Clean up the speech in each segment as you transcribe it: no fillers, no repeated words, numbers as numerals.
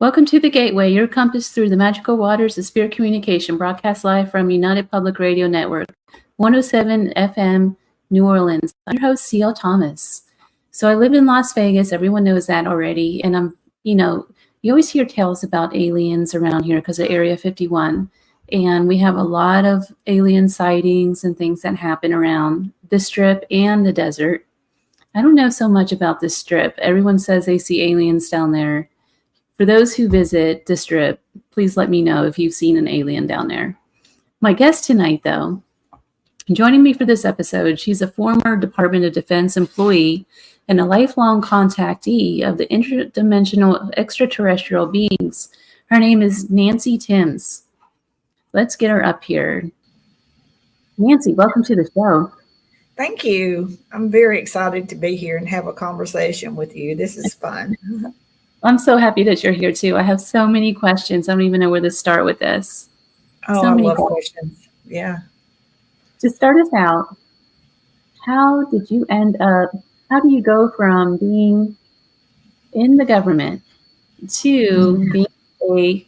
Welcome to The Gateway, your compass through the magical waters of spirit communication, broadcast live from United Public Radio Network, 107 FM, New Orleans. I'm your host, C.L. Thomas. So I live in Las Vegas. Everyone knows that already. And you always hear tales about aliens around here because of Area 51. And we have a lot of alien sightings and things that happen around the Strip and the desert. I don't know so much about the Strip. Everyone says they see aliens down there. For those who visit the Strip, please let me know if you've seen an alien down there. My guest tonight, though, joining me for this episode, she's a former Department of Defense employee and a lifelong contactee of the interdimensional extraterrestrial beings. Her name is Nancy Thames. Let's get her up here. Nancy, welcome to the show. Thank you. I'm very excited to be here and have a conversation with you. This is fun. I'm so happy that you're here too. I have so many questions. I don't even know where to start with this. Oh, I love questions. Yeah. To start us out, how do you go from being in the government to being a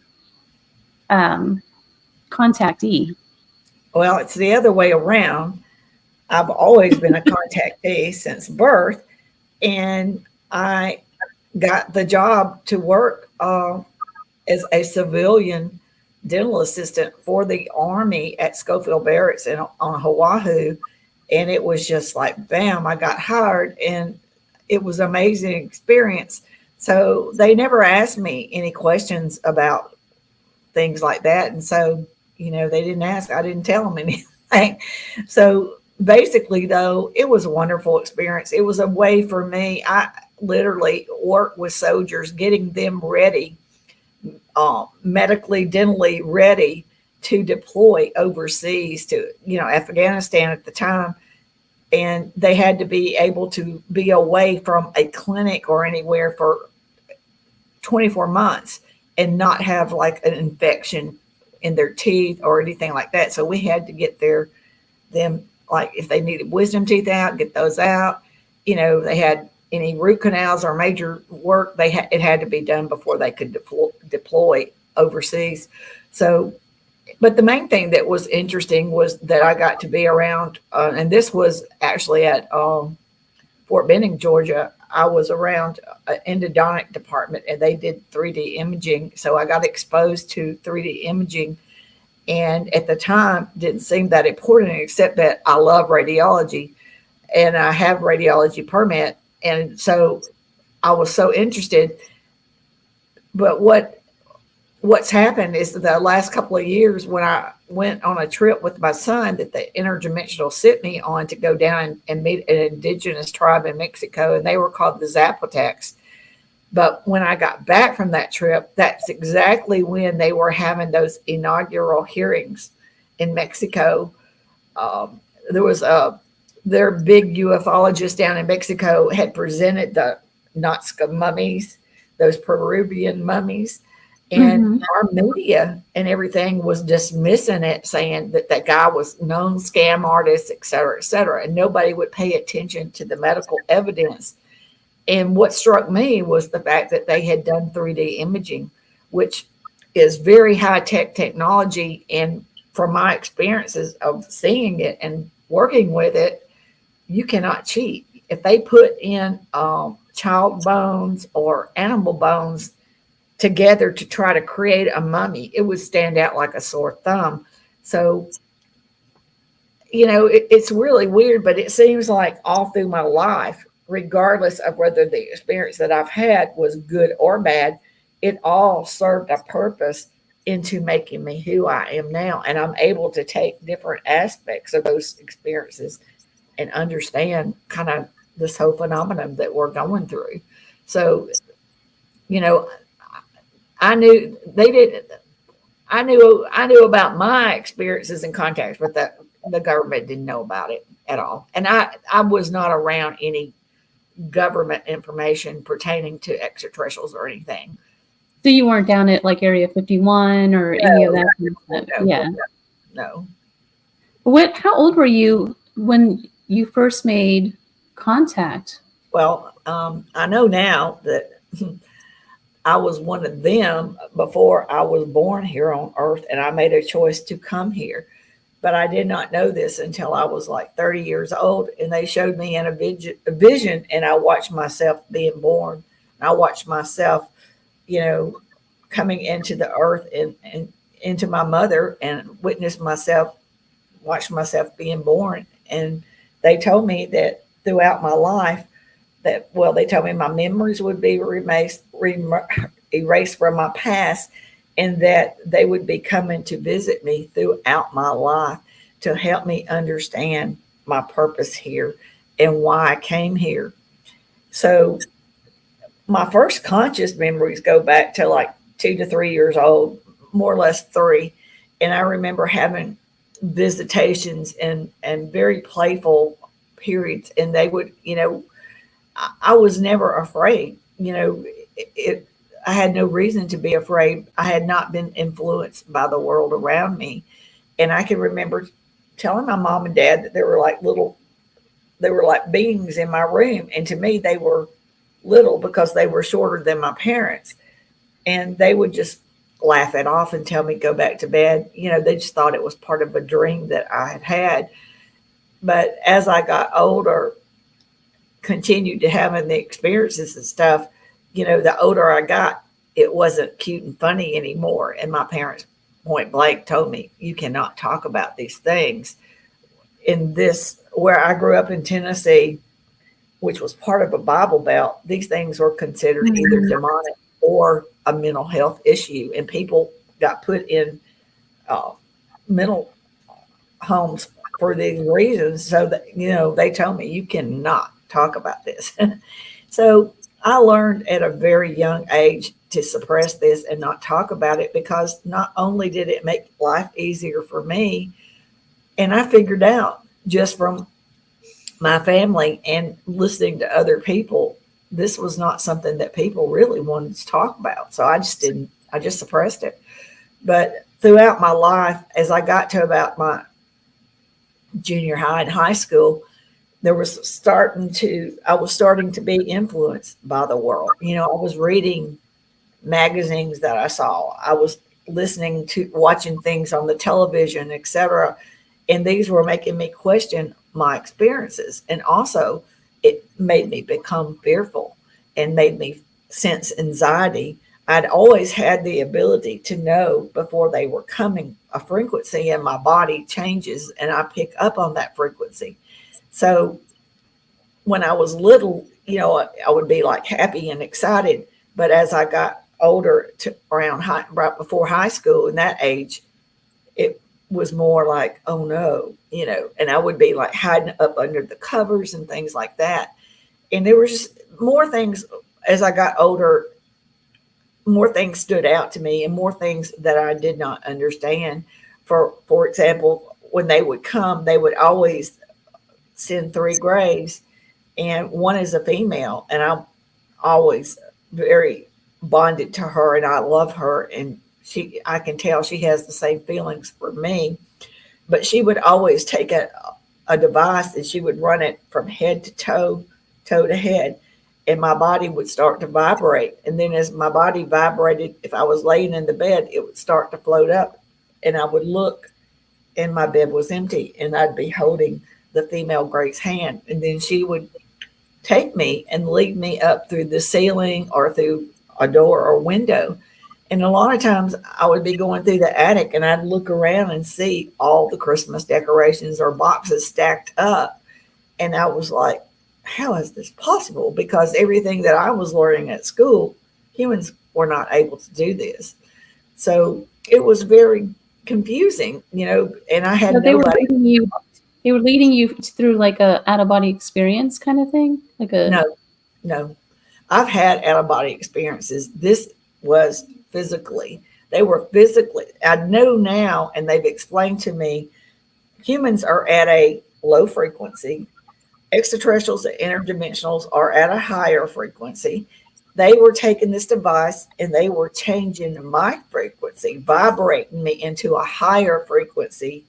contactee? Well, it's the other way around. I've always been a contactee since birth, and I got the job to work as a civilian dental assistant for the Army at Schofield Barracks on Oahu. And it was just like, bam, I got hired, and it was an amazing experience. So they never asked me any questions about things like that. And so, they didn't ask, I didn't tell them anything. So basically, though, it was a wonderful experience. It was a way for me. I literally work with soldiers, getting them ready, medically, dentally ready to deploy overseas to, Afghanistan at the time. And they had to be able to be away from a clinic or anywhere for 24 months and not have like an infection in their teeth or anything like that. So we had to get them, like if they needed wisdom teeth out, get those out. They had any root canals or major work, it had to be done before they could deploy overseas. So, but the main thing that was interesting was that I got to be around, and this was actually at Fort Benning, Georgia. I was around an endodontic department, and they did 3D imaging. So I got exposed to 3D imaging. And at the time, didn't seem that important, except that I love radiology, and I have radiology permit. And so I was so interested. But what's happened is that the last couple of years, when I went on a trip with my son that the Interdimensional sent me on to go down and meet an indigenous tribe in Mexico, and they were called the Zapotecs. But when I got back from that trip, that's exactly when they were having those inaugural hearings in Mexico. There was their big ufologist down in Mexico had presented the Nazca mummies, those Peruvian mummies, and our media and everything was dismissing it, saying that that guy was known scam artist, et cetera, and nobody would pay attention to the medical evidence. And what struck me was the fact that they had done 3D imaging, which is very high-tech technology. And from my experiences of seeing it and working with it, you cannot cheat. If they put in child bones or animal bones together to try to create a mummy, it would stand out like a sore thumb. So, it's really weird, but it seems like all through my life, regardless of whether the experience that I've had was good or bad, it all served a purpose into making me who I am now. And I'm able to take different aspects of those experiences and understand kind of this whole phenomenon that we're going through. So, I knew about my experiences and contacts, but the government didn't know about it at all. And I was not around any government information pertaining to extraterrestrials or anything. So you weren't down at like Area 51 or any of that? No. How old were you when you first made contact? Well, I know now that I was one of them before I was born here on earth, and I made a choice to come here. But I did not know this until I was like 30 years old, and they showed me in a vision, and I watched myself being born. I watched myself, you know, coming into the earth and into my mother, and witnessed myself, watched myself being born. And they told me that throughout my life, that, well, they told me my memories would be erased from my past, and that they would be coming to visit me throughout my life to help me understand my purpose here and why I came here. So my first conscious memories go back to like 2 to 3 years old, more or less three. And I remember having visitations and very playful periods. And they would, I was never afraid. I had no reason to be afraid. I had not been influenced by the world around me. And I can remember telling my mom and dad that they were like beings in my room. And to me, they were little because they were shorter than my parents. And they would just laugh it off and tell me go back to bed. They just thought it was part of a dream that I had had. But as I got older, continued to having the experiences and stuff, the older I got, it wasn't cute and funny anymore. And my parents point blank told me, you cannot talk about these things. In this, where I grew up in Tennessee, which was part of a Bible Belt, these things were considered either demonic or a mental health issue. And people got put in mental homes for these reasons. So that, they told me, you cannot talk about this. So I learned at a very young age to suppress this and not talk about it, because not only did it make life easier for me, and I figured out just from my family and listening to other people, this was not something that people really wanted to talk about. So I just suppressed it. But throughout my life, as I got to about my junior high and high school, I was starting to be influenced by the world. I was reading magazines that I saw. I was watching things on the television, etc. And these were making me question my experiences. And also it made me become fearful and made me sense anxiety. I'd always had the ability to know before they were coming. A frequency in my body changes and I pick up on that frequency. So when I was little, I would be like happy and excited. But as I got older, to around right before high school, in that age, it was more like, oh no, and I would be like hiding up under the covers and things like that. And there were just more things as I got older, more things stood out to me and more things that I did not understand. For example, when they would come, they would always send 3 grays, and one is a female, and I'm always very bonded to her, and I love her, and I can tell she has the same feelings for me. But she would always take a device and she would run it from head to toe, toe to head, and my body would start to vibrate. And then as my body vibrated, if I was laying in the bed, it would start to float up, and I would look, and my bed was empty, and I'd be holding the female Gray's hand, and then she would take me and lead me up through the ceiling or through a door or window. And a lot of times I would be going through the attic and I'd look around and see all the Christmas decorations or boxes stacked up. And I was like, how is this possible? Because everything that I was learning at school, humans were not able to do this. So it was very confusing, and I had nobody. They were leading you through like a out of body experience kind of thing, No. I've had out of body experiences. This was physically. They were physically. I know now, and they've explained to me, humans are at a low frequency. Extraterrestrials and interdimensionals are at a higher frequency. They were taking this device and they were changing my frequency, vibrating me into a higher frequency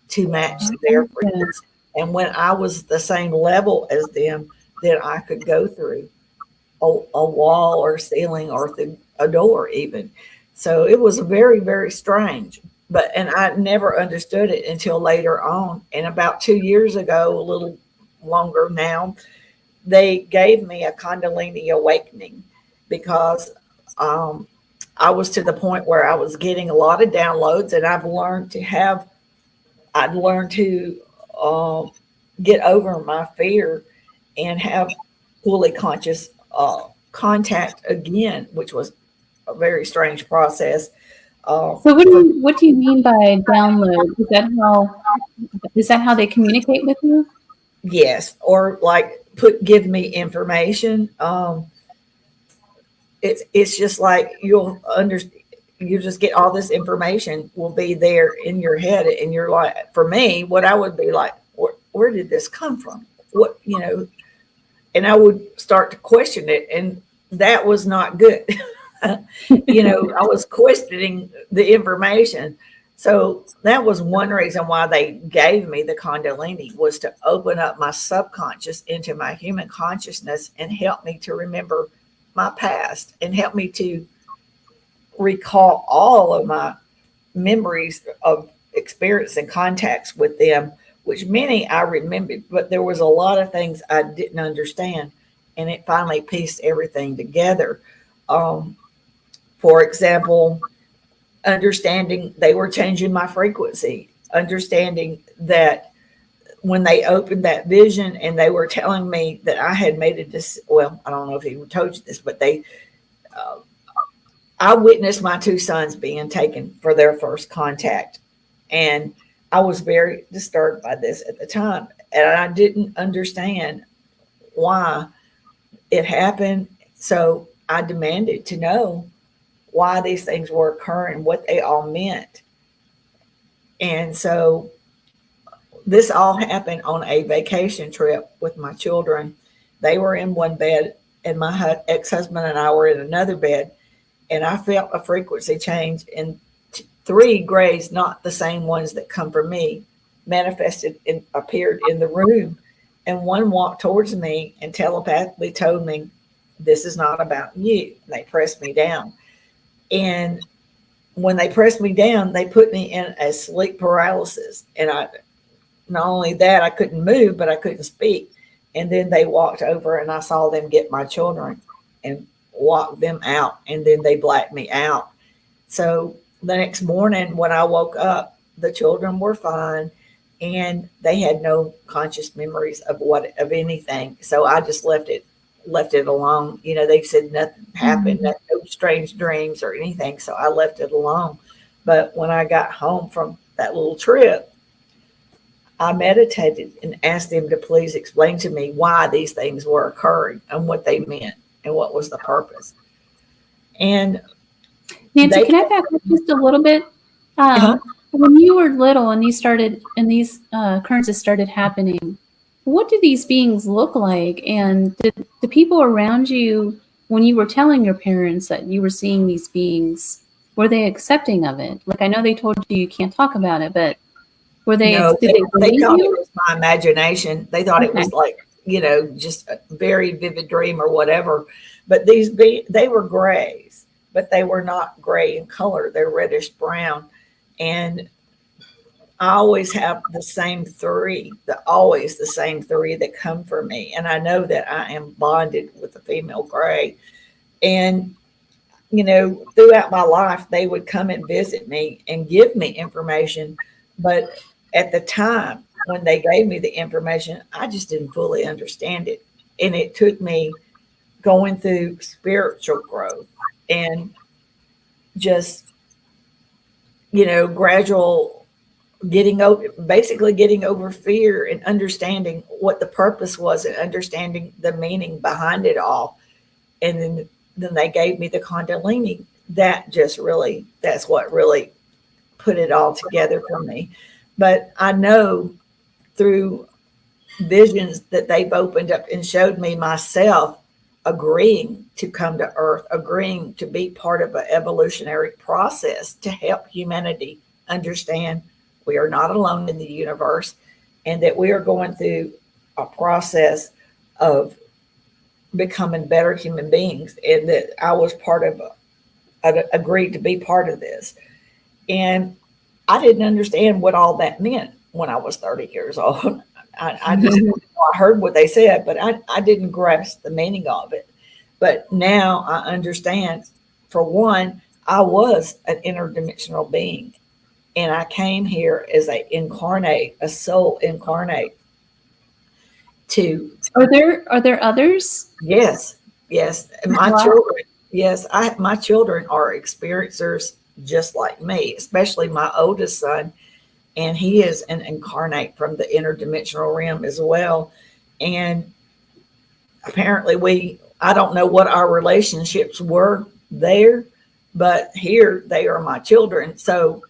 to match their frequency. And when I was the same level as them, then I could go through a wall or ceiling or through a door even. So it was very, very strange. And I never understood it until later on. And about 2 years ago, a little longer now, they gave me a Kundalini awakening because I was to the point where I was getting a lot of downloads, and I'd learned to um, get over my fear and have fully conscious contact again, which was a very strange process. So what do you mean by download? Is that how they communicate with you? Yes, or like give me information. It's just like you just get all this information will be there in your head, and you're like, for me, what I would be like, where did this come from? What, and I would start to question it, and that was not good. I was questioning the information. So that was one reason why they gave me the Kundalini, was to open up my subconscious into my human consciousness and help me to remember my past and help me to recall all of my memories of experience and contacts with them, which many I remembered, but there was a lot of things I didn't understand, and it finally pieced everything together. For example, understanding they were changing my frequency, understanding that when they opened that vision and they were telling me that I had made well, I don't know if he told you this, but I witnessed my two sons being taken for their first contact. And I was very disturbed by this at the time. And I didn't understand why it happened. So I demanded to know why these things were occurring, what they all meant. And so this all happened on a vacation trip with my children. They were in one bed, and my ex-husband and I were in another bed. And I felt a frequency change, and three grays, not the same ones that come from me, manifested and appeared in the room. And one walked towards me and telepathically told me, "This is not about you." And they pressed me down. And when they pressed me down, they put me in a sleep paralysis. And not only that, I couldn't move, but I couldn't speak. And then they walked over, and I saw them get my children and walk them out, and then they blacked me out. So the next morning when I woke up, the children were fine, and they had no conscious memories of anything. So I just left it alone. They said nothing happened, no strange dreams or anything. So I left it alone. But when I got home from that little trip, I meditated and asked them to please explain to me why these things were occurring and what they meant and what was the purpose. And Nancy, can I back up just a little bit? When you were little and these occurrences started happening, what did these beings look like? And did the people around you, when you were telling your parents that you were seeing these beings, were they accepting of it? Like, I know they told you can't talk about it, but were they? No, did they thought it was my imagination. They thought it was like, just a very vivid dream or whatever. But they were grays, but they were not gray in color. They're reddish brown. And I always have the same three that come for me. And I know that I am bonded with the female gray. And, throughout my life, they would come and visit me and give me information. But at the time when they gave me the information, I just didn't fully understand it. And it took me going through spiritual growth and just, gradual getting over fear and understanding what the purpose was and understanding the meaning behind it all. And then they gave me the Kundalini. That's what really put it all together for me. But I know through visions that they've opened up and showed me myself agreeing to come to Earth, agreeing to be part of an evolutionary process to help humanity understand we are not alone in the universe, and that we are going through a process of becoming better human beings, and that I was part of agreed to be part of this. And I didn't understand what all that meant when I was 30 years old. I just I heard what they said, but I didn't grasp the meaning of it. But now I understand. For one, I was an interdimensional being, and I came here as a soul incarnate to. Are there others? Yes, yes. My Wow. children, yes, my children are experiencers just like me, especially my oldest son, and he is an incarnate from the interdimensional realm as well. And apparently I don't know what our relationships were there, but here they are my children. So,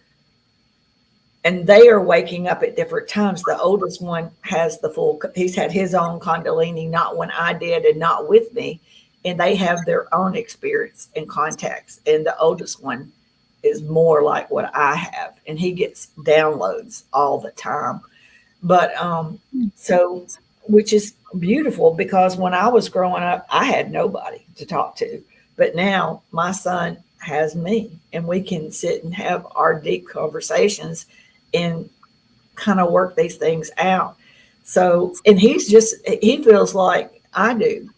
and they are waking up at different times. The oldest one has he's had his own Kundalini, not when I did and not with me. And they have their own experience and contacts. And the oldest one is more like what I have. And he gets downloads all the time. But so, which is beautiful, because when I was growing up, I had nobody to talk to. But now my son has me, and we can sit and have our deep conversations and kind of work these things out. So, and he feels like I do.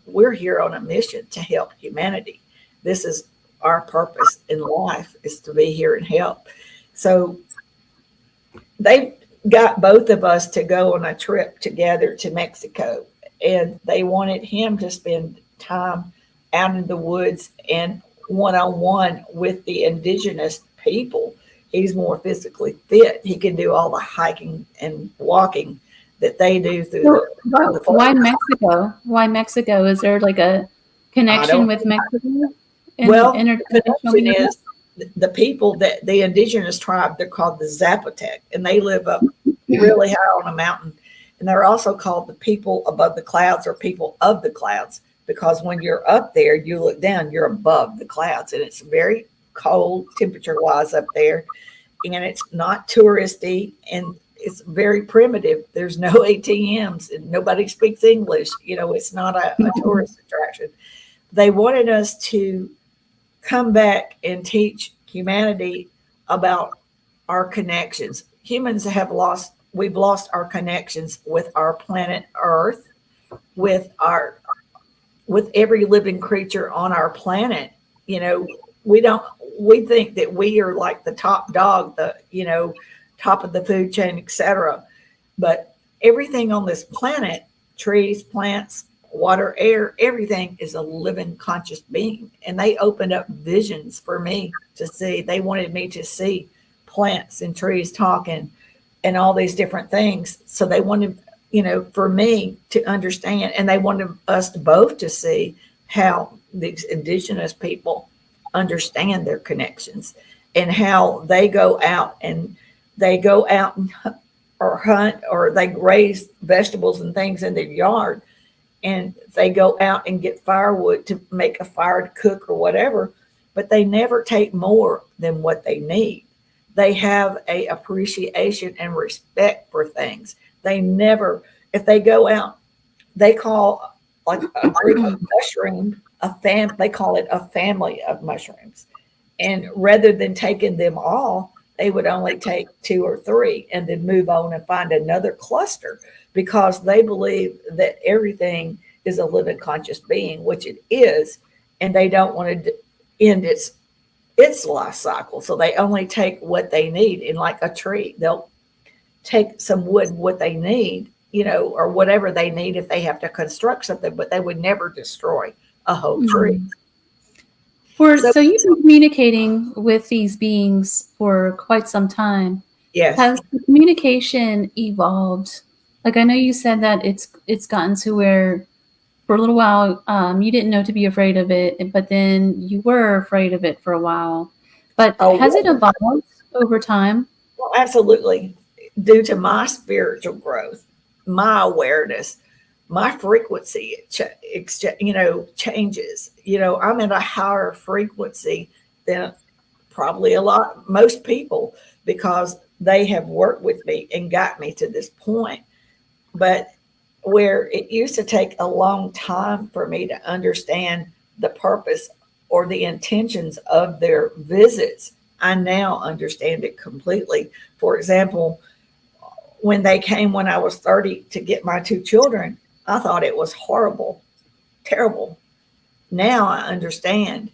We're here on a mission to help humanity. This is our purpose in life, is to be here and help. So they got both of us to go on a trip together to Mexico, and they wanted him to spend time out in the woods and one-on-one with the indigenous people. He's more physically fit. He can do all the hiking and walking that they do through the Why forest. Mexico? Why Mexico? Is there like a connection with Mexico? Well, the Interdimensional connection being? is the people, that the indigenous tribe, they're called the Zapotec, and they live up really high on a mountain. And they're also called the people above the clouds, or people of the clouds, because when you're up there, you look down, you're above the clouds, and it's very cold temperature wise up there. And it's not touristy, and it's very primitive. There's no ATMs, and nobody speaks English. It's not a tourist attraction. They wanted us to come back and teach humanity about our connections. We've lost our connections with our planet Earth, with every living creature on our planet. We think that we are like the top dog, top of the food chain, etc. But everything on this planet, trees, plants, water, air, everything is a living conscious being. And they opened up visions for me to see. They wanted me to see plants and trees talking and all these different things. So they wanted, for me to understand, and they wanted us both to see how these indigenous people understand their connections, and how they go out and or hunt, or they raise vegetables and things in their yard, and they go out and get firewood to make a fire to cook or whatever, but they never take more than what they need. They have a appreciation and respect for things. They never, if they go out, they call like a group of mushroom they call it a family of mushrooms. And rather than taking them all, they would only take 2 or 3 and then move on and find another cluster, because they believe that everything is a living conscious being, which it is, and they don't want to end its life cycle. So they only take what they need. And like a tree, they'll take some wood, what they need, or whatever they need if they have to construct something, but they would never destroy a whole tree. So you've been communicating with these beings for quite some time. Yes. Has the communication evolved? Like, I know you said that it's gotten to where for a little while you didn't know to be afraid of it, but then you were afraid of it for a while. But has it evolved over time? Well, absolutely. Due to my spiritual growth, my awareness, my frequency, changes. I'm at a higher frequency than probably most people, because they have worked with me and got me to this point. But where it used to take a long time for me to understand the purpose or the intentions of their visits, I now understand it completely. For example, when they came when I was 30 to get my two children, I thought it was horrible, terrible. Now I understand.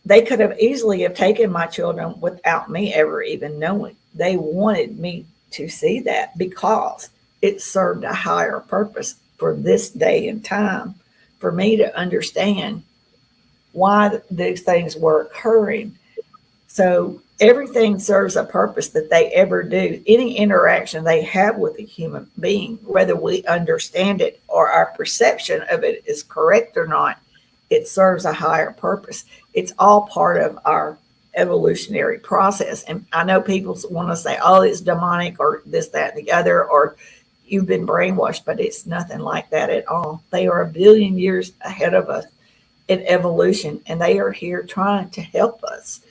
They could have easily have taken my children without me ever even knowing. They wanted me to see that because it served a higher purpose for this day and time, for me to understand why these things were occurring. So everything serves a purpose that they ever do. Any interaction they have with a human being, whether we understand it or our perception of it is correct or not, it serves a higher purpose. It's all part of our evolutionary process. And I know people want to say, oh, it's demonic or this, that, and the other, or you've been brainwashed, but it's nothing like that at all. They are a billion years ahead of us in evolution, and they are here trying to help us.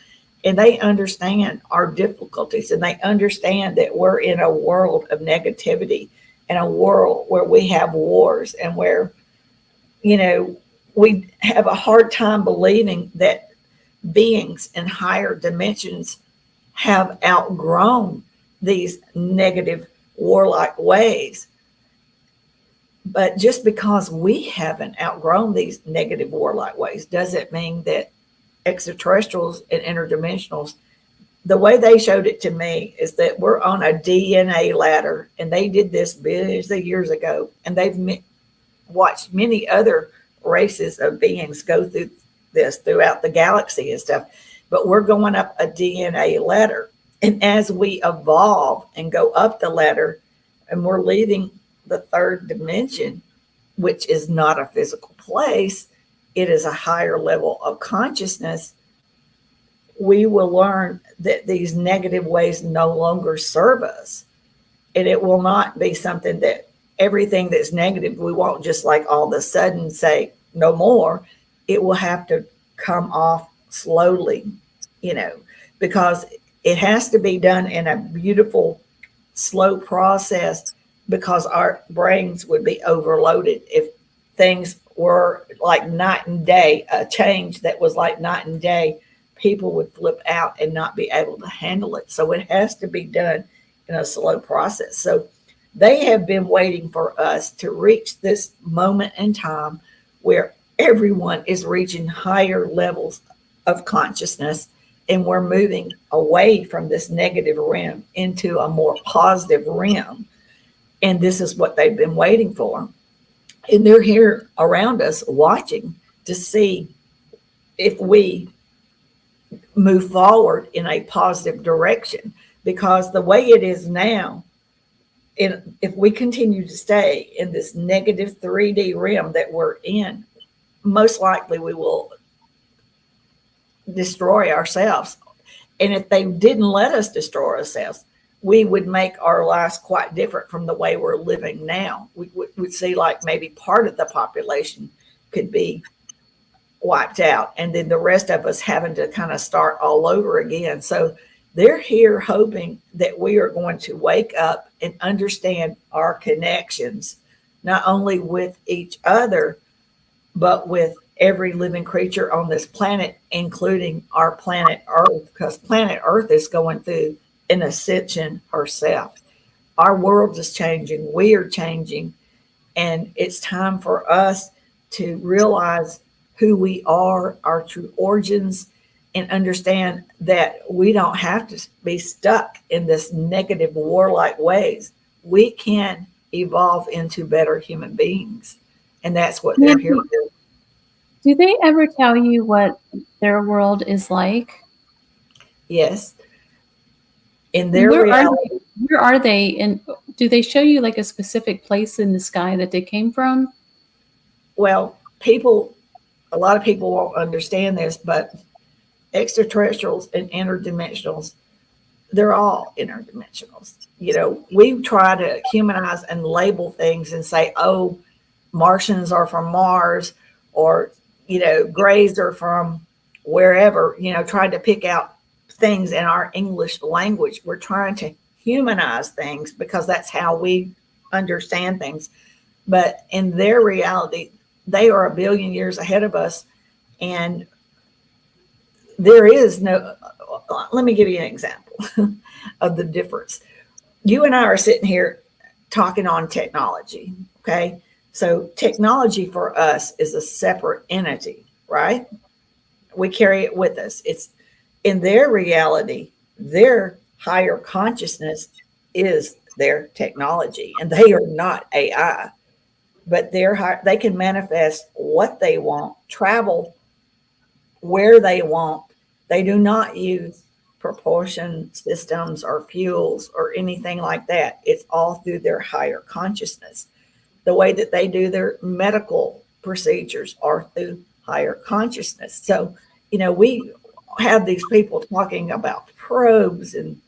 And they understand our difficulties, and they understand that we're in a world of negativity, and a world where we have wars, and where, we have a hard time believing that beings in higher dimensions have outgrown these negative warlike ways. But just because we haven't outgrown these negative warlike ways doesn't mean that extraterrestrials and interdimensionals, the way they showed it to me is that we're on a DNA ladder, and they did this billions of years ago, and they've watched many other races of beings go through this throughout the galaxy and stuff. But we're going up a DNA ladder, and as we evolve and go up the ladder, and we're leaving the third dimension, which is not a physical place, it is a higher level of consciousness, we will learn that these negative ways no longer serve us. And it will not be something that everything that's negative, we won't just like all of a sudden say no more. It will have to come off slowly, because it has to be done in a beautiful, slow process, because our brains would be overloaded if things were like night and day, a change that was like night and day. People would flip out and not be able to handle it. So it has to be done in a slow process. So they have been waiting for us to reach this moment in time where everyone is reaching higher levels of consciousness, and we're moving away from this negative realm into a more positive realm. And this is what they've been waiting for. And they're here around us watching to see if we move forward in a positive direction. Because the way it is now, if we continue to stay in this negative 3D realm that we're in, most likely we will destroy ourselves. And if they didn't let us destroy ourselves, we would make our lives quite different from the way we're living now. We would see like maybe part of the population could be wiped out, and then the rest of us having to kind of start all over again. So they're here hoping that we are going to wake up and understand our connections, not only with each other, but with every living creature on this planet, including our planet Earth, because planet Earth is going through an ascension herself. Our world is changing. We are changing. And it's time for us to realize who we are, our true origins, and understand that we don't have to be stuck in this negative warlike ways. We can evolve into better human beings. And that's what they're here to do. Do they ever tell you what their world is like? Yes. In their reality. Where are they? And do they show you like a specific place in the sky that they came from? Well, a lot of people won't understand this, but extraterrestrials and interdimensionals, they're all interdimensionals. We try to humanize and label things and say, oh, Martians are from Mars, or, Greys are from wherever, trying to pick out things in our English language. We're trying to humanize things because that's how we understand things. But in their reality, they are a billion years ahead of us, And there is no, let me give you an example of the difference. You and I are sitting here talking on technology, okay? So technology for us is a separate entity, right? We carry it with us. It's in their reality, their higher consciousness is their technology, and they are not AI, but they can manifest what they want, travel where they want. They do not use propulsion systems or fuels or anything like that. It's all through their higher consciousness. The way that they do their medical procedures are through higher consciousness. So, we have these people talking about probes and,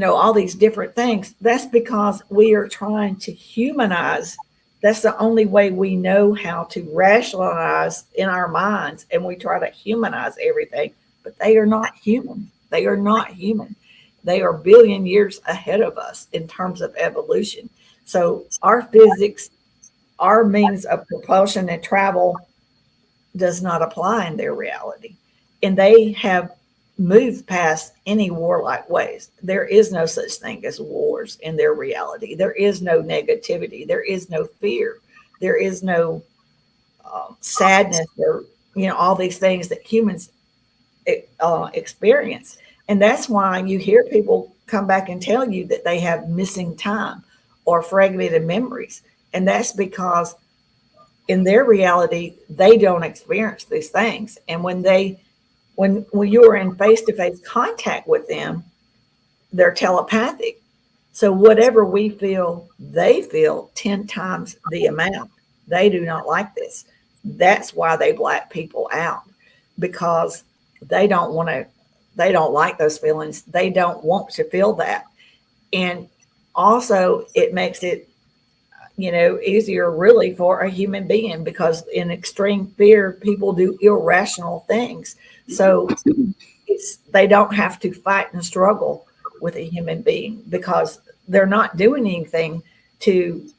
all these different things. That's because we are trying to humanize. That's the only way we know how to rationalize in our minds, and we try to humanize everything, but they are not human. They are not human. They are billion years ahead of us in terms of evolution. So our physics, our means of propulsion and travel does not apply in their reality. And they have moved past any warlike ways. There is no such thing as wars in their reality. There is no negativity. There is no fear. There is no sadness or, all these things that humans experience. And that's why you hear people come back and tell you that they have missing time or fragmented memories. And that's because in their reality, they don't experience these things. And when you're in face-to-face contact with them, they're telepathic. So whatever we feel, they feel 10 times the amount. They do not like this. That's why they black people out, because they don't like those feelings. They don't want to feel that. And also it makes it, easier really for a human being, because in extreme fear, people do irrational things. So they don't have to fight and struggle with a human being, because they're not doing anything to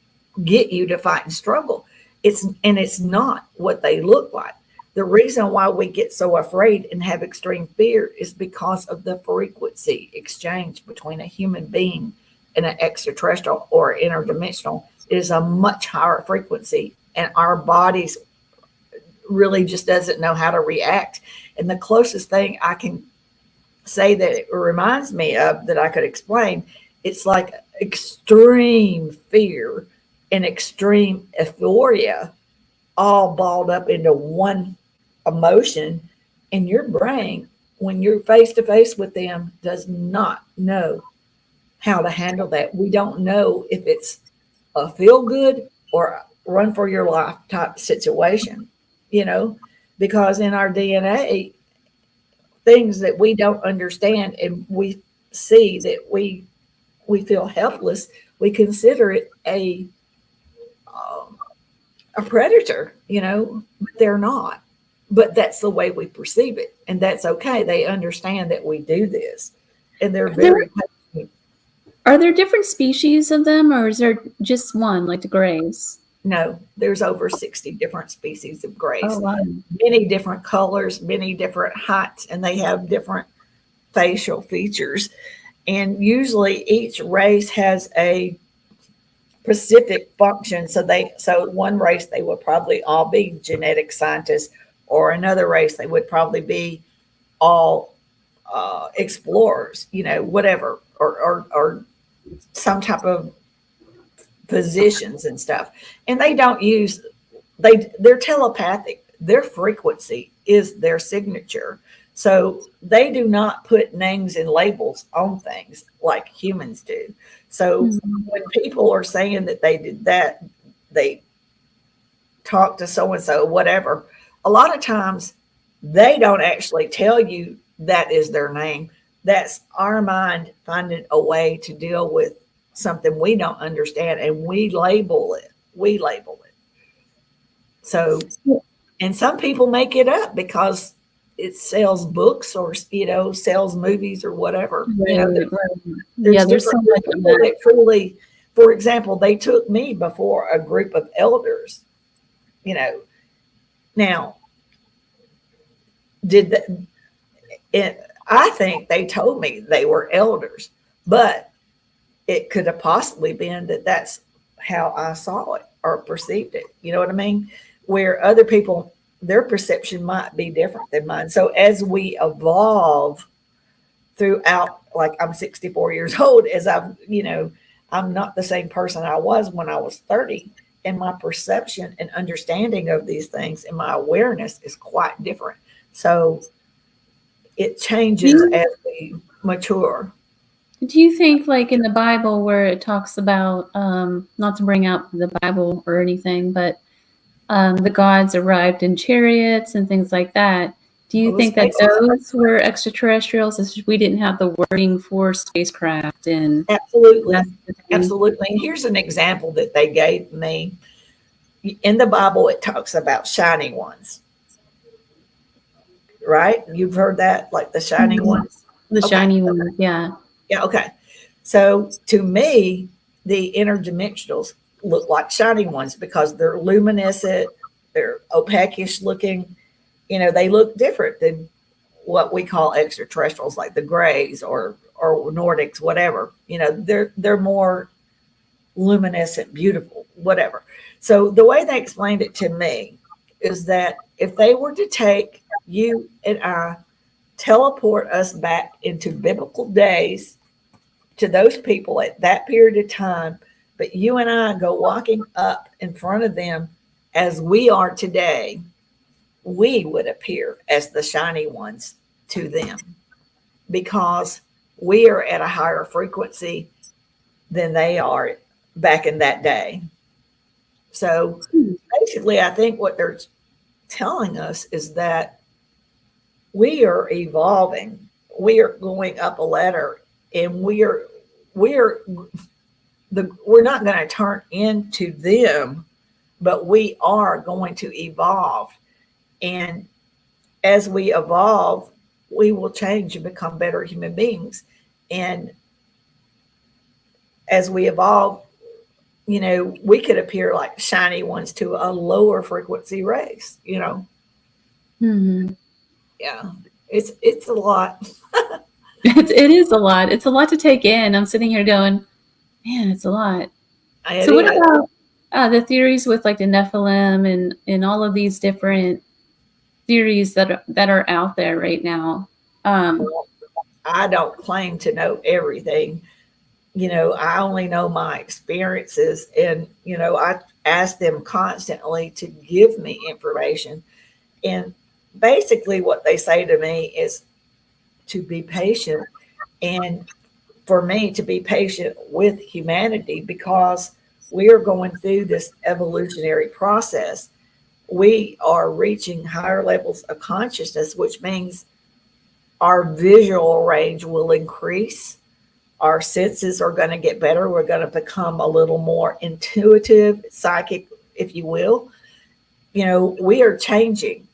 get you to fight and struggle. It's not what they look like. The reason why we get so afraid and have extreme fear is because of the frequency exchange between a human being and an extraterrestrial or interdimensional. It is a much higher frequency, and our bodies really just doesn't know how to react. And the closest thing I can say that it reminds me of that I could explain, it's like extreme fear and extreme euphoria all balled up into one emotion. And your brain, when you're face to face with them, does not know how to handle that. We don't know if it's a feel good or run for your life type situation, because in our DNA, things that we don't understand and we see that we feel helpless, we consider it a predator, but they're not. But that's the way we perceive it, and that's okay. They understand that we do this, and they're very. Are there different species of them, or is there just one, like the grays? No, there's over 60 different species of grays. Oh, wow. Many different colors, many different heights, and they have different facial features. And usually each race has a specific function. So one race, they would probably all be genetic scientists, or another race, they would probably be all explorers, whatever, or some type of physicians and stuff. And they don't use, they're telepathic. Their frequency is their signature. So they do not put names and labels on things like humans do. So when people are saying that they did that, they talked to so-and-so, whatever, a lot of times they don't actually tell you that is their name. That's our mind finding a way to deal with something we don't understand, and we label it. So, and some people make it up because it sells books or, sells movies or whatever. There's different people that truly, for example, they took me before a group of elders, Now, did I think they told me they were elders, but it could have possibly been that that's how I saw it or perceived it. You know what I mean? Where other people, their perception might be different than mine. So as we evolve throughout, like I'm 64 years old, as I'm not the same person I was when I was 30. And my perception and understanding of these things and my awareness is quite different. So it Do changes you, as we mature. do you think, like in the Bible, where it talks about, not to bring out the Bible or anything, but the gods arrived in chariots and things like that? Do you Well, the think that space, those were extraterrestrials? It's just we didn't have the wording for spacecraft and absolutely, that's the thing. absolutely. And here's an example that they gave me. In the Bible, it talks about shining ones, right? You've heard that, like the shining Mhm. ones. The Okay. shiny ones, yeah. Yeah. Okay. So to me, the interdimensionals look like shining ones because they're luminescent, they're opaquish looking. They look different than what we call extraterrestrials, like the Greys or Nordics, whatever. They're more luminescent, beautiful, whatever. So the way they explained it to me is that if they were to take you and I, teleport us back into biblical days to those people at that period of time, but you and I go walking up in front of them as we are today, we would appear as the shiny ones to them because we are at a higher frequency than they are back in that day. So Hmm. basically, I think what they're telling us is that we are evolving. We are going up a ladder, and we're we're not going to turn into them, but we are going to evolve. And as we evolve, we will change and become better human beings. And as we evolve, we could appear like shiny ones to a lower frequency race. Mhm. Yeah. It's a lot. It is a lot. It's a lot to take in. I'm sitting here going, man, it's a lot. It So what is. about the theories with like the Nephilim and all of these different theories that are out there right now? Um, Well, I don't claim to know everything. I only know my experiences, and I ask them constantly to give me information. And basically what they say to me is to be patient, and for me to be patient with humanity because we are going through this evolutionary process. We are reaching higher levels of consciousness, which means our visual range will increase. Our senses are going to get better. We're going to become a little more intuitive, psychic, if you will. We are changing.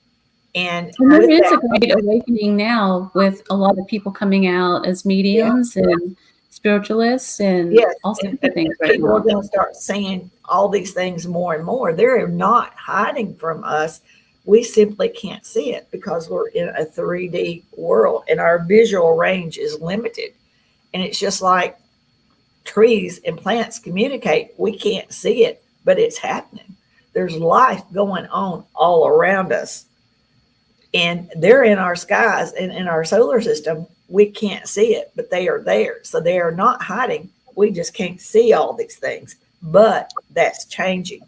And and there with is a that, great awakening now with a lot of people coming out as yeah, mediums and spiritualists and yes. all And, sorts of and things right people are now. going to start seeing all these things more and more. They're not hiding from us. We simply can't see it because we're in a 3D world and our visual range is limited. And it's just like trees and plants communicate. We can't see it, but it's happening. There's life going on all around us, and they're in our skies and in our solar system. We can't see it, but they are there. So they are not hiding. We just can't see all these things, but that's changing.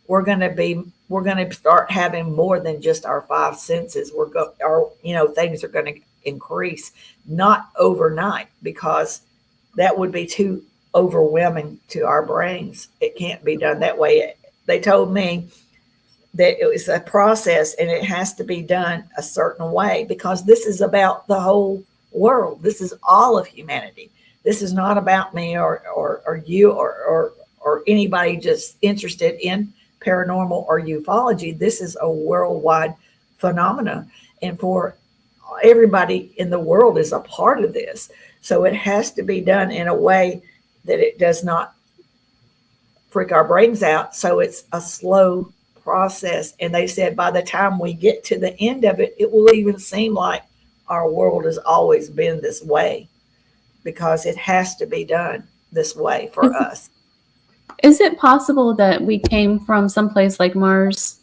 We're going to start having more than just our five senses. Things are going to increase, not overnight, because that would be too overwhelming to our brains. It can't be done that way. They told me that it was a process and it has to be done a certain way because this is about the whole world. This is all of humanity. This is not about me or you or anybody just interested in paranormal or ufology. This is a worldwide phenomenon. And for everybody in the world is a part of this. So it has to be done in a way that it does not freak our brains out. So it's a slow process. And they said by the time we get to the end of it, it will even seem like our world has always been this way, because it has to be done this way for us. Is it possible that we came from someplace like Mars?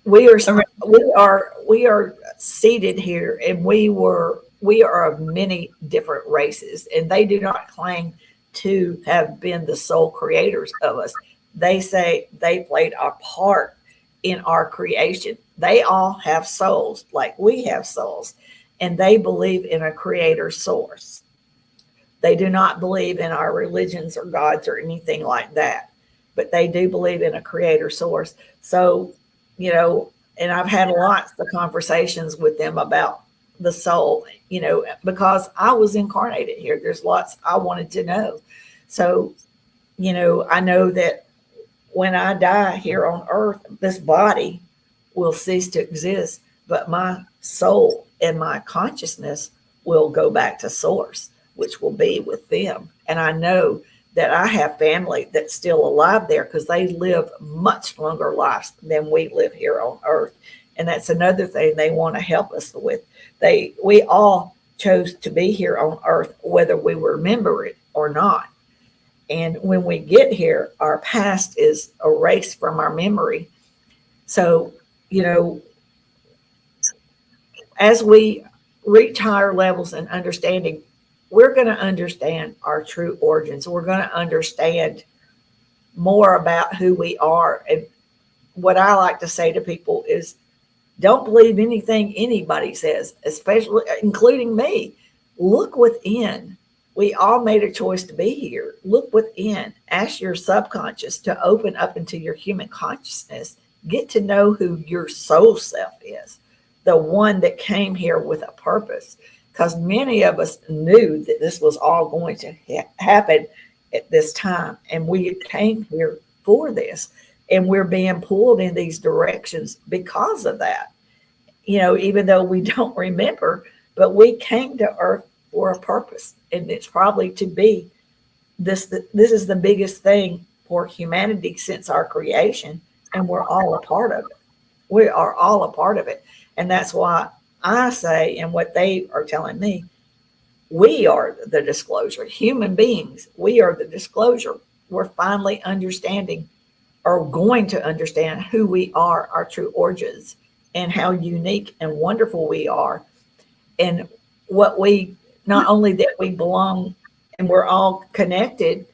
We are seated here, and we are of many different races, and they do not claim to have been the sole creators of us. They say they played a part in our creation. They all have souls like we have souls, and they believe in a creator source. They do not believe in our religions or gods or anything like that, but they do believe in a creator source. So, and I've had lots of conversations with them about the soul, because I was incarnated here. There's lots I wanted to know. So, I know that when I die here on earth, this body will cease to exist, but my soul and my consciousness will go back to source, which will be with them. And I know that I have family that's still alive there, because they live much longer lives than we live here on earth. And that's another thing they want to help us with. We all chose to be here on earth, whether we remember it or not. And when we get here, our past is erased from our memory. So, as we reach higher levels and understanding, we're going to understand our true origins. We're going to understand more about who we are. And what I like to say to people is, don't believe anything anybody says, especially including me. Look within. We all made a choice to be here. Look within. Ask your subconscious to open up into your human consciousness. Get to know who your soul self is, the one that came here with a purpose. Because many of us knew that this was all going to happen at this time. And we came here for this. And we're being pulled in these directions because of that. Even though we don't remember, but we came to Earth for a purpose. And it's probably to be this. This is the biggest thing for humanity since our creation. And we're all a part of it. We are all a part of it. And that's why I say, and what they are telling me, we are the disclosure. Human beings, we are the disclosure. We're finally understanding, or going to understand, who we are, our true origins, and how unique and wonderful we are. And what we, not only that we belong and we're all connected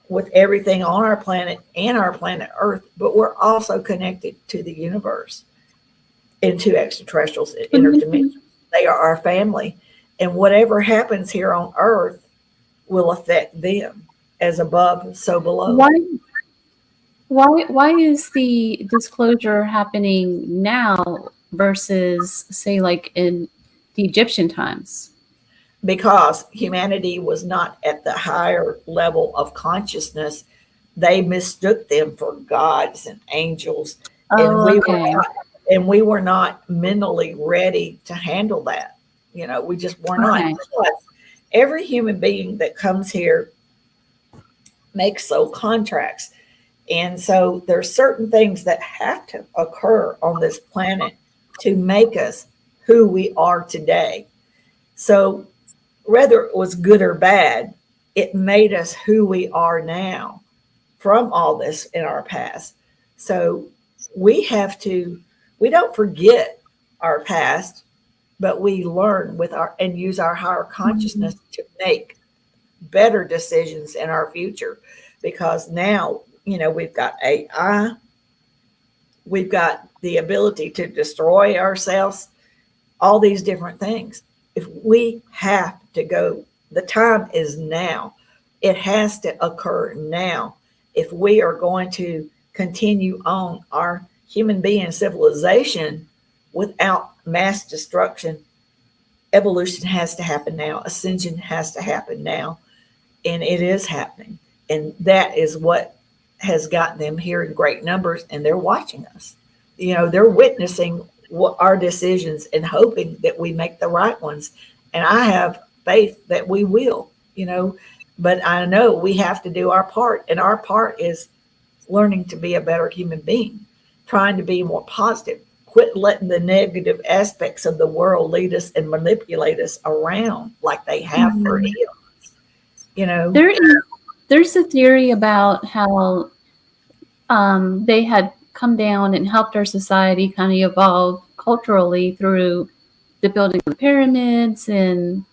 with everything on our planet and our planet Earth, but we're also connected to the universe and to extraterrestrials and interdimensional. They are our family. And whatever happens here on Earth will affect them. As above, so below. Why is the disclosure happening now versus, say, like in the Egyptian times? Because humanity was not at the higher level of consciousness. They mistook them for gods and angels. And we were not mentally ready to handle that. We just were not. Because every human being that comes here makes soul contracts. And so there's certain things that have to occur on this planet to make us who we are today. So whether it was good or bad, it made us who we are now from all this in our past. So we don't forget our past, but we learn and use our higher consciousness to make better decisions in our future. Because now, we've got AI, we've got the ability to destroy ourselves, all these different things. If we have to go, the time is now. It has to occur now. If we are going to continue on our human being civilization without mass destruction, evolution has to happen now. Ascension has to happen now. And it is happening. And that is what has gotten them here in great numbers. And they're watching us. They're witnessing our decisions and hoping that we make the right ones. And I have faith that we will, but I know we have to do our part. And our part is learning to be a better human being. trying to be more positive. Quit letting the negative aspects of the world lead us and manipulate us around like they have for Mhm. eons. You know, There's a theory about how they had come down and helped our society kind of evolve culturally through the building of the pyramids and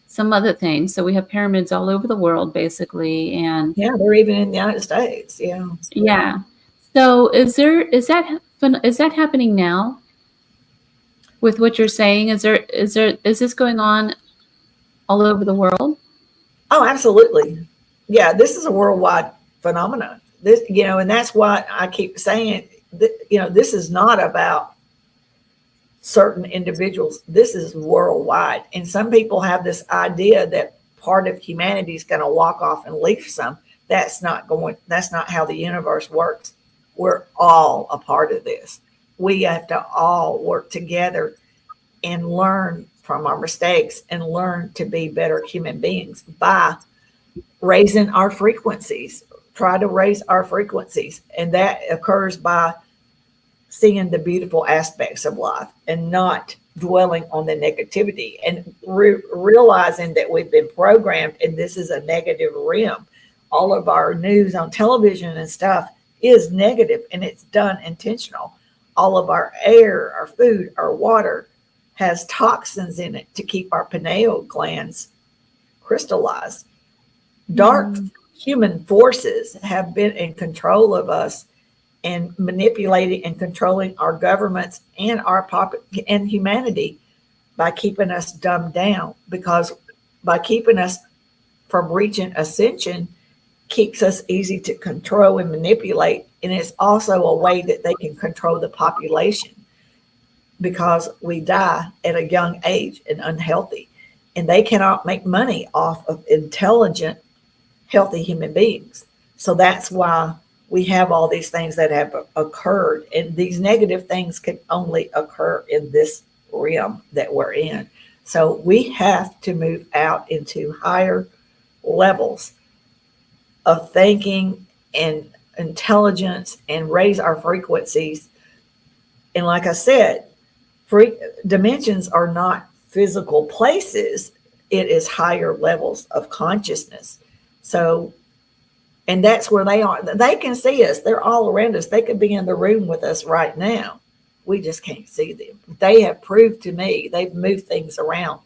some other things. So we have pyramids all over the world, basically, and yeah, they're even in the United States. Yeah. yeah. So is that happening now with what you're saying? Is this going on all over the world? Oh, absolutely. Yeah, this is a worldwide phenomenon. This, you know, and that's why I keep saying that, you know, this is not about certain individuals. This is worldwide. And some people have this idea that part of humanity is going to walk off and leave some. That's not how the universe works. We're all a part of this. We have to all work together and learn from our mistakes and learn to be better human beings by raising our frequencies. Try to raise our frequencies. And that occurs by seeing the beautiful aspects of life and not dwelling on the negativity and realizing that we've been programmed and this is a negative realm. All of our news on television and stuff is negative and it's done intentional. All of our air, our food, our water has toxins in it to keep our pineal glands crystallized. Dark human forces have been in control of us and manipulating and controlling our governments and and humanity by keeping us dumbed down, because by keeping us from reaching ascension keeps us easy to control and manipulate, and it's also a way that they can control the population because we die at a young age and unhealthy, and they cannot make money off of intelligent, healthy human beings. So that's why we have all these things that have occurred, and these negative things can only occur in this realm that we're in. So we have to move out into higher levels of thinking and intelligence and raise our frequencies. And like I said, dimensions are not physical places, it is higher levels of consciousness. So, and that's where they are. They can see us. They're all around us. They could be in the room with us right now. We just can't see them. They have proved to me, they've moved things around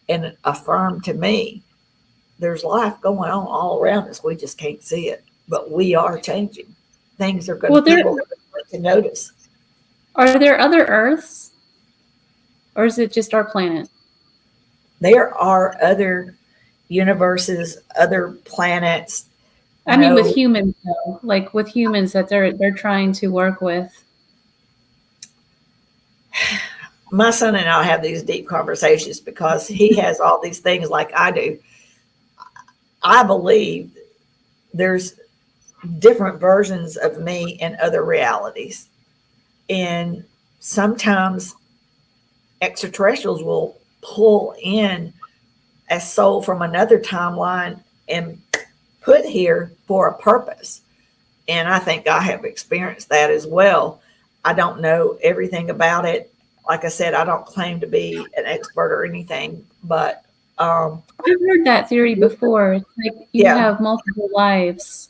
and affirmed to me there's life going on all around us. We just can't see it. But we are changing. Things are going to, people are going to notice. Are there other Earths? Or is it just our planet? There are other universes, other planets. I mean, with humans, though, like with humans that they're trying to work with. My son and I have these deep conversations because he has all these things like I do. I believe there's different versions of me in other realities. And sometimes extraterrestrials will pull in a soul from another timeline and put here for a purpose. And I think I have experienced that as well. I don't know everything about it. Like I said, I don't claim to be an expert or anything, but I've heard that theory before. It's like you have multiple lives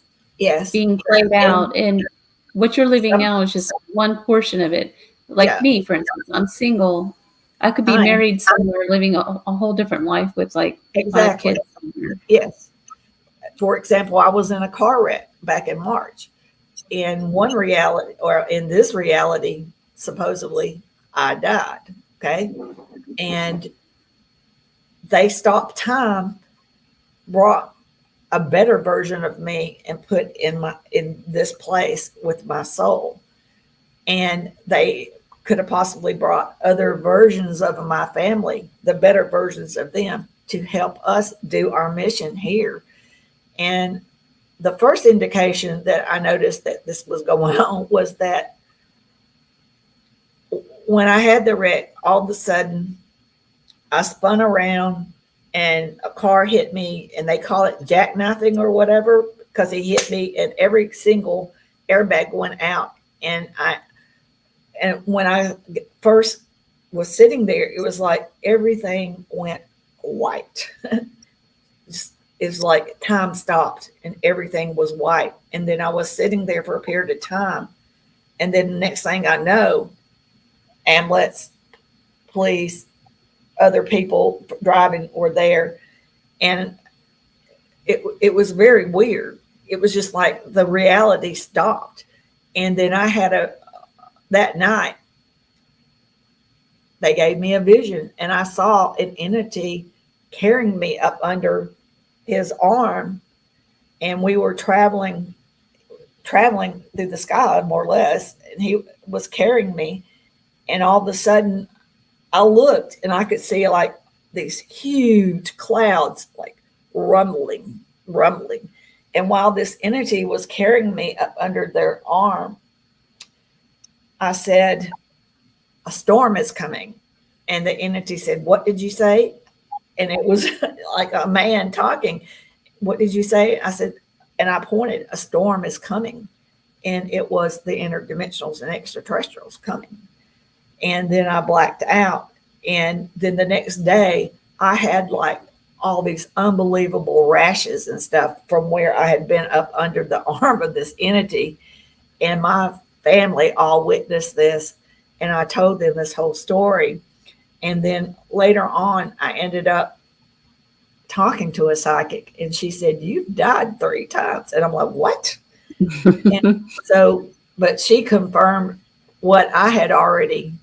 being played out, and what you're living now is just one portion of it. Like me, for instance, I'm single. I could be married somewhere, living a whole different life with like 5 kids. Yes. For example, I was in a car wreck back in March. In one reality, or in this reality, supposedly I died. Okay. And they stopped time, brought a better version of me and put in this place with my soul. And they could have possibly brought other versions of my family, the better versions of them, to help us do our mission here. And the first indication that I noticed that this was going on was that when I had the wreck, all of a sudden I spun around and a car hit me, and they call it jackknifing or whatever, because he hit me and every single airbag went out. And And when I first was sitting there, it was like everything went white. It's like time stopped and everything was white. And then I was sitting there for a period of time. And then the next thing I know, ambulance, police, other people driving were there. And it was very weird. It was just like the reality stopped. And then I had that night, they gave me a vision and I saw an entity carrying me up under his arm. And we were traveling through the sky, more or less. And he was carrying me. And all of a sudden I looked and I could see like these huge clouds, like rumbling. And while this entity was carrying me up under their arm, I said, a storm is coming. And the entity said, what did you say? And it was like a man talking. What did you say? I said, and I pointed, a storm is coming. And it was the interdimensionals and extraterrestrials coming. And then I blacked out. And then the next day, I had like all these unbelievable rashes and stuff from where I had been up under the arm of this entity. And my family all witnessed this. And I told them this whole story. And then later on, I ended up talking to a psychic. And she said, you've died 3 times. And I'm like, what? And so, but she confirmed what I had already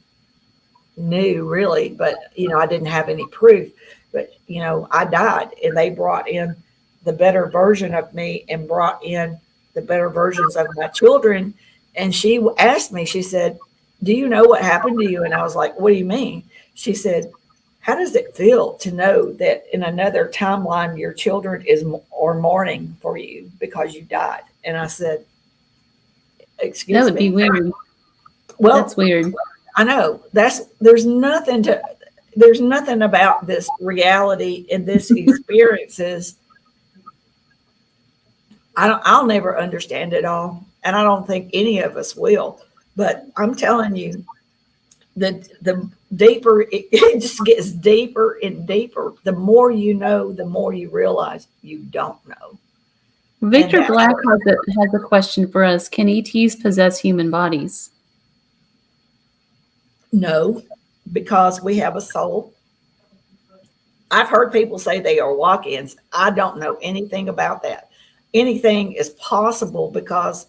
knew, really. But, I didn't have any proof. But, I died. And they brought in the better version of me and brought in the better versions of my children. And she asked me, she said, do you know what happened to you? And I was like, what do you mean? She said, how does it feel to know that in another timeline, your children are mourning for you because you died? And I said, excuse me. That would be weird. Well, that's weird. I know there's nothing about this reality and this experiences. I'll never understand it all. And I don't think any of us will. But I'm telling you, the deeper it just gets deeper and deeper. The more you know, the more you realize you don't know. Victor Black has a question for us. Can ETs possess human bodies? No, because we have a soul. I've heard people say they are walk-ins. I don't know anything about that. Anything is possible because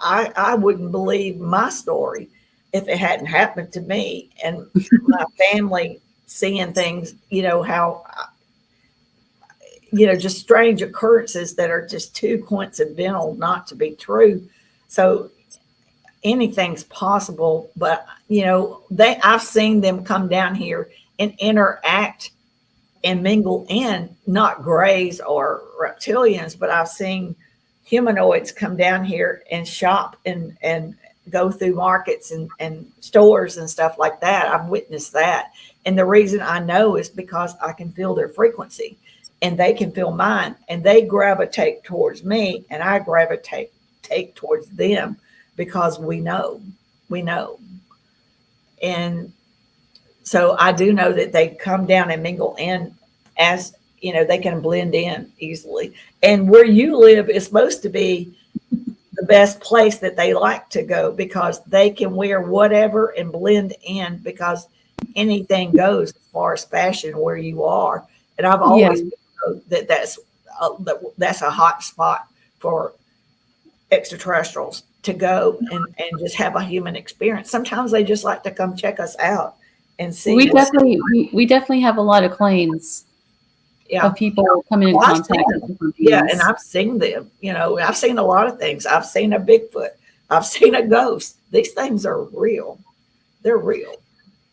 I wouldn't believe my story if it hadn't happened to me and my family seeing things, how, just strange occurrences that are just too coincidental not to be true. So anything's possible, but, I've seen them come down here and interact and mingle in, not grays or reptilians, but I've seen humanoids come down here and shop and go through markets and stores and stuff like that. I've witnessed that. And the reason I know is because I can feel their frequency and they can feel mine and they gravitate towards me and I gravitate towards them because we know. And so I do know that they come down and mingle in as, they can blend in easily. And where you live is supposed to be the best place that they like to go because they can wear whatever and blend in because anything goes as far as fashion where you are. And I've always known that that's a hot spot for extraterrestrials to go and just have a human experience. Sometimes they just like to come check us out and see. We definitely have a lot of claims. Yeah. Of people coming in contact with them. Yeah, and I've seen them. I've seen a lot of things. I've seen a Bigfoot. I've seen a ghost. These things are real. They're real.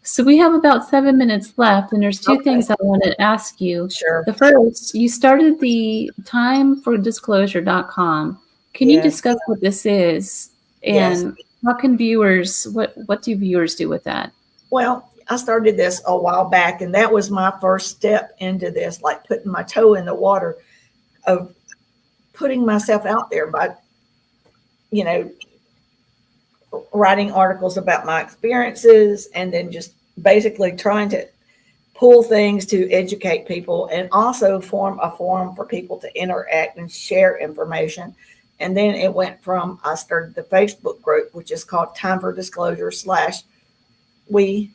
So we have about 7 minutes left, and there's two things I want to ask you. Sure. The first, you started the timefordisclosure.com. Can you discuss what this is? And how can viewers, what do viewers do with that? Well, I started this a while back, and that was my first step into this, like putting my toe in the water of putting myself out there by, writing articles about my experiences, and then just basically trying to pull things to educate people, and also form a forum for people to interact and share information. And then it went from, I started the Facebook group, which is called Time for Disclosure / we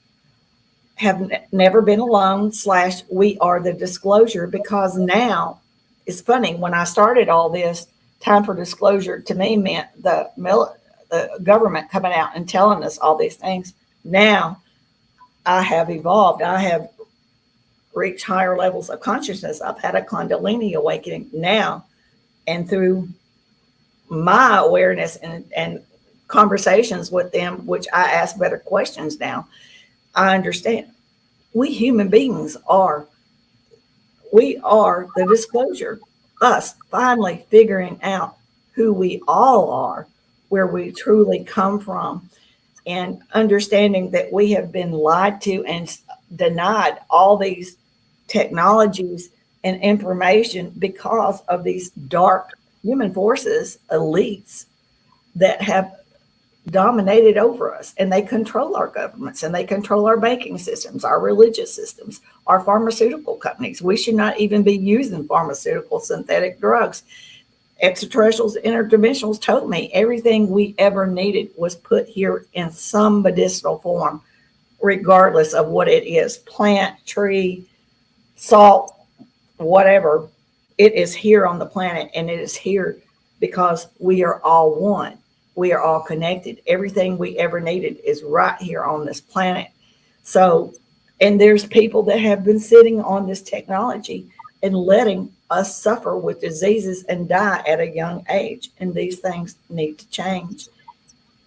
have never been alone / we are the disclosure. Because now it's funny, when I started all this, Time for Disclosure to me meant the government coming out and telling us all these things. Now I have evolved. I have reached higher levels of consciousness. I've had a Kundalini awakening now, and through my awareness and conversations with them, which I ask better questions now, I understand we human beings are the disclosure. Us finally figuring out who we all are, where we truly come from, and understanding that we have been lied to and denied all these technologies and information because of these dark human forces, elites that have dominated over us, and they control our governments, and they control our banking systems, our religious systems, our pharmaceutical companies. We should not even be using pharmaceutical synthetic drugs. Extraterrestrials, interdimensionals told me everything we ever needed was put here in some medicinal form, regardless of what it is, plant, tree, salt, whatever. It is here on the planet, and it is here because we are all one. We are all connected. Everything we ever needed is right here on this planet. So, and there's people that have been sitting on this technology and letting us suffer with diseases and die at a young age. And these things need to change.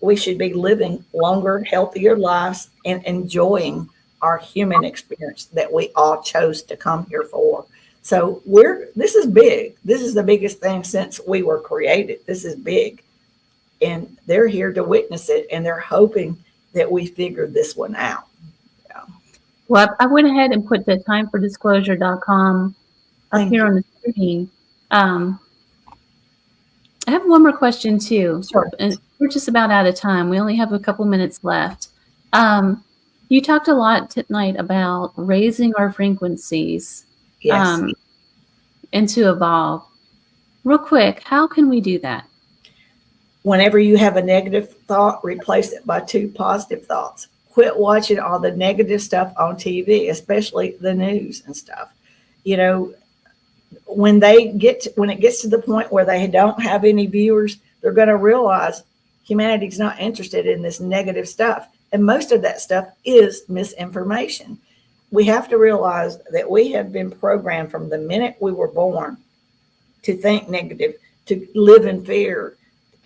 We should be living longer, healthier lives and enjoying our human experience that we all chose to come here for. So this is big. This is the biggest thing since we were created. This is big. And they're here to witness it, and they're hoping that we figure this one out. Yeah. Well, I went ahead and put the timefordisclosure.com up here on the screen. I have one more question too. Sure. And we're just about out of time. We only have a couple minutes left. You talked a lot tonight about raising our frequencies, Yes. and to evolve. Real quick, how can we do that? Whenever you have a negative thought, replace it by 2 positive thoughts. Quit watching all the negative stuff on TV, especially the news and stuff. You know, when it gets to the point where they don't have any viewers, they're going to realize humanity's not interested in this negative stuff. And most of that stuff is misinformation. We have to realize that we have been programmed from the minute we were born to think negative, to live in fear,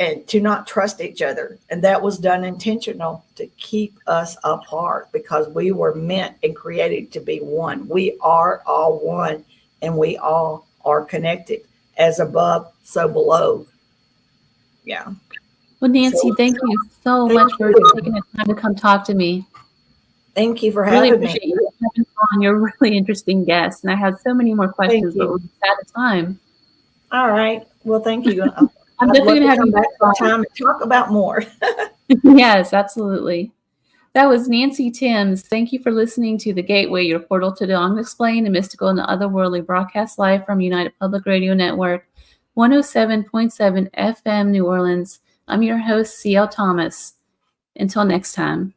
and to not trust each other. And that was done intentional to keep us apart, because we were meant and created to be one. We are all one, and we all are connected. As above, so below. Yeah. Well, Nancy, thank you so much for taking the time to come talk to me. Thank you for Really having appreciate me. you having on. You're a really interesting guest, and I have so many more questions, but we're out of time. All right. Well, thank you. I'm definitely going to have you back sometime and talk about more. Yes, absolutely. That was Nancy Thames. Thank you for listening to The Gateway, your portal to the unexplained, the mystical, and the otherworldly, broadcast live from United Public Radio Network, 107.7 FM, New Orleans. I'm your host, C.L. Thomas. Until next time.